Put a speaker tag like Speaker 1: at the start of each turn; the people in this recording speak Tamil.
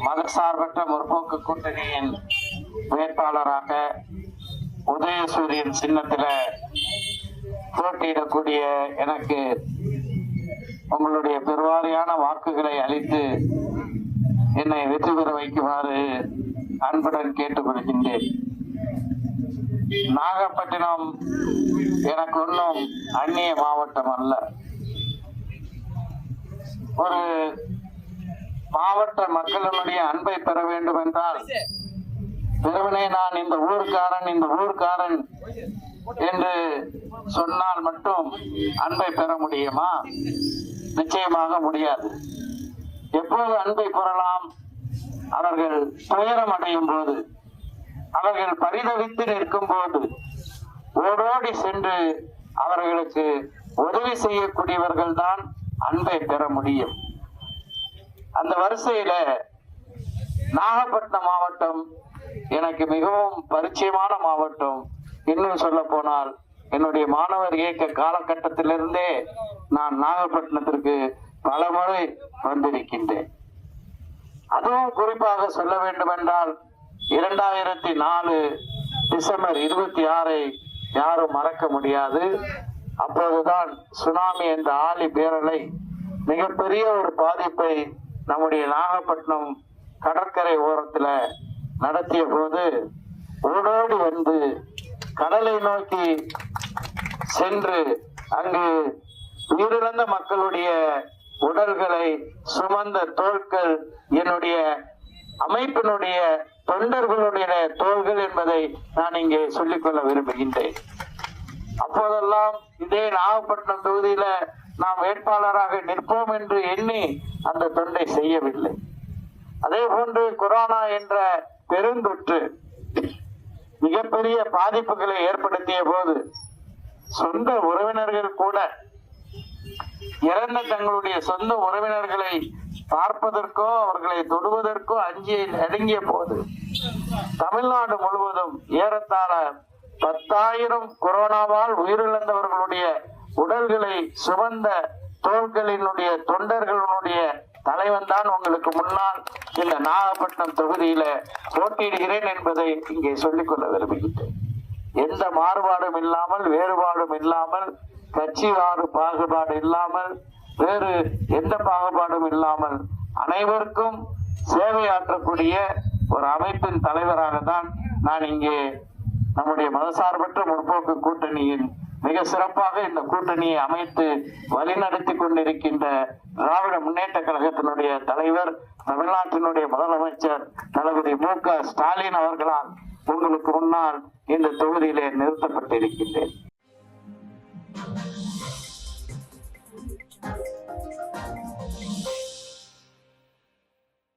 Speaker 1: மதசார்பற்ற முற்போக்கு கூட்டணியின் வேட்பாளராக உதயசூரியன் சின்னத்துல போட்டியிடக்கூடிய எனக்கு உங்களுடைய பெருவாரியான வாக்குகளை அளித்து என்னை வெற்றி பெற வைக்குமாறு அன்புடன் கேட்டுக்கொள்கின்றேன். நாகப்பட்டினம் எனக்கு ஒன்றும் அந்நிய மாவட்டம் அல்ல. ஒரு மாவட்ட மக்களினுடைய அன்பை பெற வேண்டும் என்றால் வெறுமனே நான் இந்த ஊர்க்காரன் என்று சொன்னால் மட்டும் அன்பை பெற முடியுமா? நிச்சயமாக முடியாது. எப்போது அன்பை பெறலாம்? அவர்கள் துயரம் அடையும் போது, அவர்கள் பரிதவித்து நிற்கும் போது ஓடோடி சென்று அவர்களுக்கு உதவி செய்யக்கூடியவர்கள் தான் அன்பை பெற முடியும். அந்த வரிசையில நாகப்பட்டினம் மாவட்டம் எனக்கு மிகவும் பரிச்சயமான மாவட்டம். இன்னும் சொல்ல போனால் என்னுடைய மாணவர் இயக்க காலகட்டத்திலிருந்தே நான் நாகப்பட்டினத்திற்கு பல முறை வந்திருக்கின்றேன். அதுவும் குறிப்பாக சொல்ல வேண்டும் என்றால் 2004 டிசம்பர் 26 யாரும் மறக்க முடியாது. அப்போதுதான் சுனாமி என்ற ஆழி பேரலை மிகப்பெரிய ஒரு பாதிப்பை நம்முடைய நாகப்பட்டினம் கடற்கரை ஓரத்துல நடத்திய போது ஓடோடி வந்து கடலை நோக்கி சென்று அங்கு உயிரிழந்த மக்களுடைய உடல்களை சுமந்த தோள்கள் என்னுடைய அமைப்பினுடைய தொண்டர்களுடைய தோள்கள் என்பதை நான் இங்கே சொல்லிக்கொள்ள விரும்புகின்றேன். அப்போதெல்லாம் இதே நாகப்பட்டினம் தொகுதியில நாம் வேட்பாளராக நிற்போம் என்று எண்ணி அந்த தொண்டை செய்யவில்லை. அதே போன்று கொரோனா என்ற பெருந்தொற்று மிகப்பெரிய பாதிப்புகளை ஏற்படுத்திய போது சொந்த உறவினர்கள் கூட இறந்த தங்களுடைய சொந்த உறவினர்களை பார்ப்பதற்கோ அவர்களை தொடுவதற்கோ அஞ்சி அடங்கிய போது தமிழ்நாடு முழுவதும் ஏறத்தாழ 10,000 கொரோனாவால் உயிரிழந்தவர்களுடைய உடல்களை சுமந்த தோள்களினுடைய தொண்டர்களுடைய தலைவன் தான் உங்களுக்கு முன்னால் இந்த நாகப்பட்டினம் தொகுதியில போட்டியிடுகிறேன் என்பதை இங்கே சொல்லிக்கொள்ள விரும்புகின்றேன். எந்த மாறுபாடும் இல்லாமல், வேறுபாடும் இல்லாமல், கட்சி பாகுபாடு இல்லாமல், வேறு எந்த பாகுபாடும் இல்லாமல் அனைவருக்கும் சேவையாற்றக்கூடிய ஒரு அமைப்பின் தலைவராக தான் நான் இங்கே நம்முடைய மதசார்பற்ற முற்போக்கு கூட்டணியில் மிக சிறப்பாக இந்த கூட்டணியை அமைத்து வழிநடத்தி கொண்டிருக்கின்ற திராவிட முன்னேற்ற கழகத்தினுடைய தலைவர், தமிழ்நாட்டினுடைய முதலமைச்சர் தளபதி மு.க. ஸ்டாலின் அவர்களால் உங்களுக்கு முன்னால் இந்த தொகுதியிலே நிறுத்தப்பட்டிருக்கின்றேன்.